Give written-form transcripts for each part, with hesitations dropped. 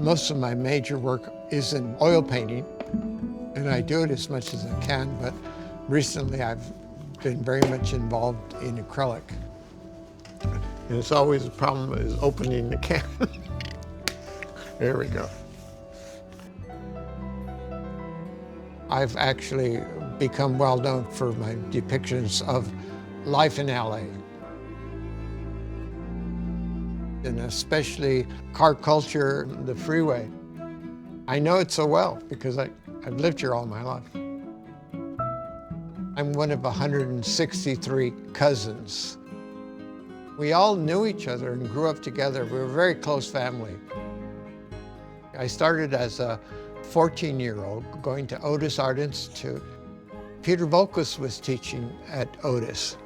Most of my major work is in oil painting, and I do it as much as I can, but recently I've been very much involved in acrylic. And it's always a problem is opening the can. There we go. I've actually become well known for my depictions of life in LA. And especially car culture, the freeway. I know it so well because I've lived here all my life. I'm one of 163 cousins. We all knew each other and grew up together. We were a very close family. I started as a 14-year-old going to Otis Art Institute. Peter Voulkos was teaching at Otis.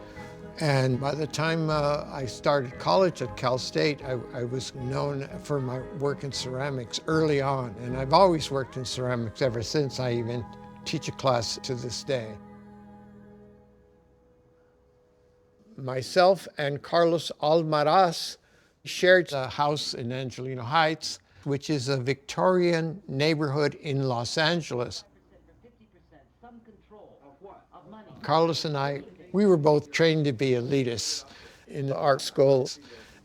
And by the time I started college at Cal State, I was known for my work in ceramics early on. And I've always worked in ceramics ever since. I even teach a class to this day. Myself and Carlos Almaraz shared a house in Angelino Heights, which is a Victorian neighborhood in Los Angeles. Carlos and I, we were both trained to be elitists in the art schools.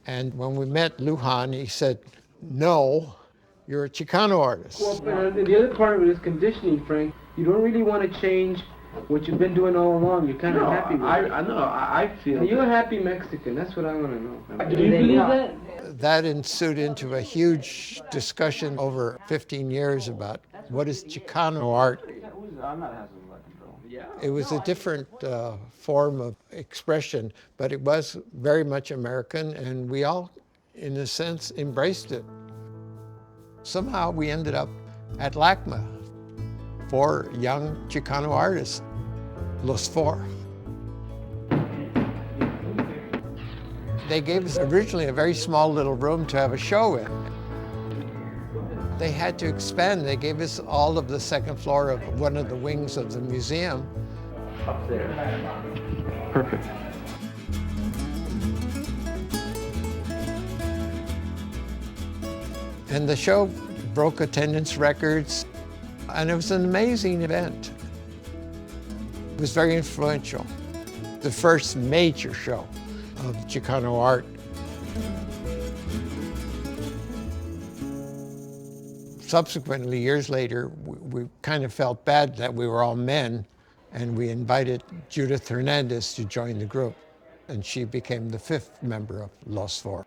And when we met Lujan, he said, "No, you're a Chicano artist." Well, the other part of it is conditioning, Frank. You don't really want to change what you've been doing all along. You're kind of happy with it. I know, I feel And you're a happy Mexican. That's what I want to know. Do you believe that? That ensued into a huge discussion over 15 years about what is Chicano art. I'm not having control. Yeah. It was a different form of expression, but it was very much American, and we all, in a sense, embraced it. Somehow we ended up at LACMA, 4 young Chicano artists, Los Four. They gave us originally a very small little room to have a show in. They had to expand. They gave us all of the second floor of one of the wings of the museum. Up there. Perfect. And the show broke attendance records, and it was an amazing event. It was very influential. The first major show of Chicano art. Subsequently, years later, we kind of felt bad that we were all men, and we invited Judith Hernandez to join the group, and she became the 5th member of Los Four.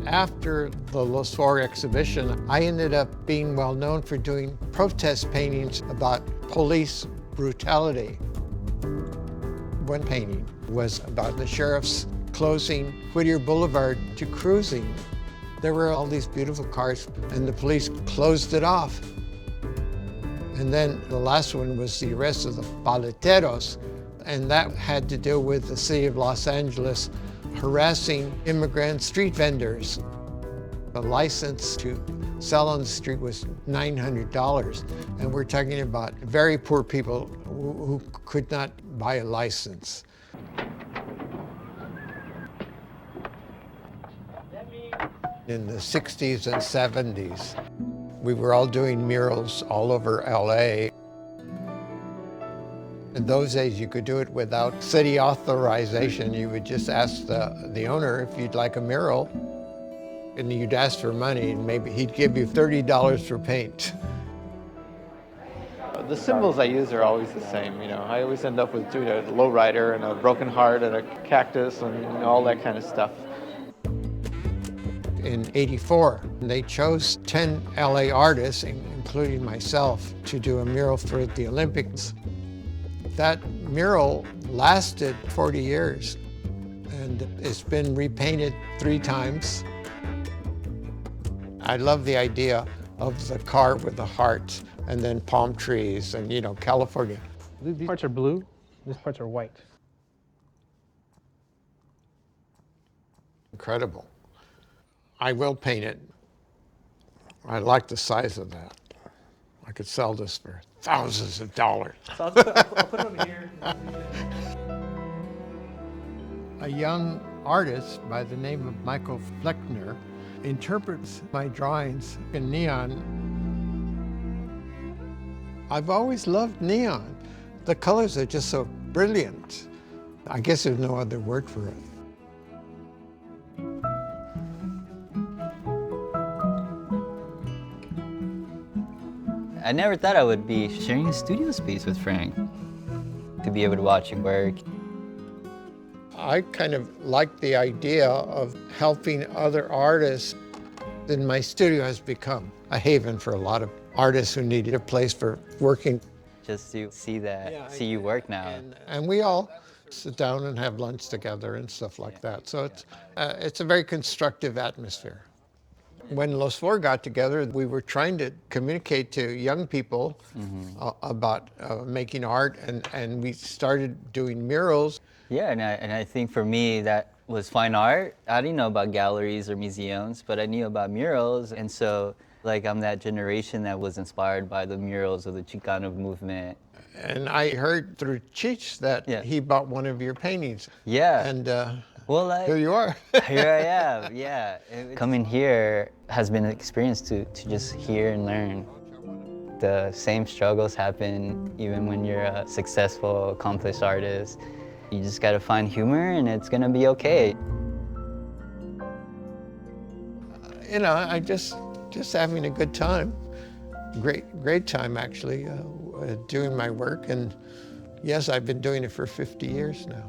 After the Los Four exhibition, I ended up being well known for doing protest paintings about police brutality. One painting was about the sheriffs closing Whittier Boulevard to cruising. There were all these beautiful cars, and the police closed it off. And then the last one was the arrest of the paleteros, and that had to do with the city of Los Angeles harassing immigrant street vendors. The license to sell on the street was $900, and we're talking about very poor people who could not buy a license. In the 60s and 70s, we were all doing murals all over LA. In those days, you could do it without city authorization. You would just ask the owner if you'd like a mural, and you'd ask for money, and maybe he'd give you $30 for paint. The symbols I use are always the same. You know, I always end up with doing a lowrider and a broken heart and a cactus and all that kind of stuff. In '84, they chose 10 LA artists, including myself, to do a mural for the Olympics. That mural lasted 40 years, and it's been repainted 3 times. I love the idea of the car with the heart, and then palm trees, and, you know, California. These parts are blue, these parts are white. Incredible. I will paint it. I like the size of that. I could sell this for thousands of dollars. So I'll put it over here. A young artist by the name of Michael Fleckner interprets my drawings in neon. I've always loved neon. The colors are just so brilliant. I guess there's no other word for it. I never thought I would be sharing a studio space with Frank. To be able to watch him work. I kind of like the idea of helping other artists. And my studio has become a haven for a lot of artists who needed a place for working. Just to see that, see you work now. And we all sit down and have lunch together and stuff like that. So it's a very constructive atmosphere. When Los Four got together, we were trying to communicate to young people about making art, and we started doing murals. Yeah, and I think for me that was fine art. I didn't know about galleries or museums, but I knew about murals, and so like I'm that generation that was inspired by the murals of the Chicano movement. And I heard through Cheech that he bought one of your paintings. Yeah. And well, here you are. Here I am, yeah. Coming here has been an experience to just hear and learn. The same struggles happen even when you're a successful, accomplished artist. You just gotta find humor and it's gonna be okay. You know, I just having a good time. Great time, actually, doing my work. And yes, I've been doing it for 50 years now.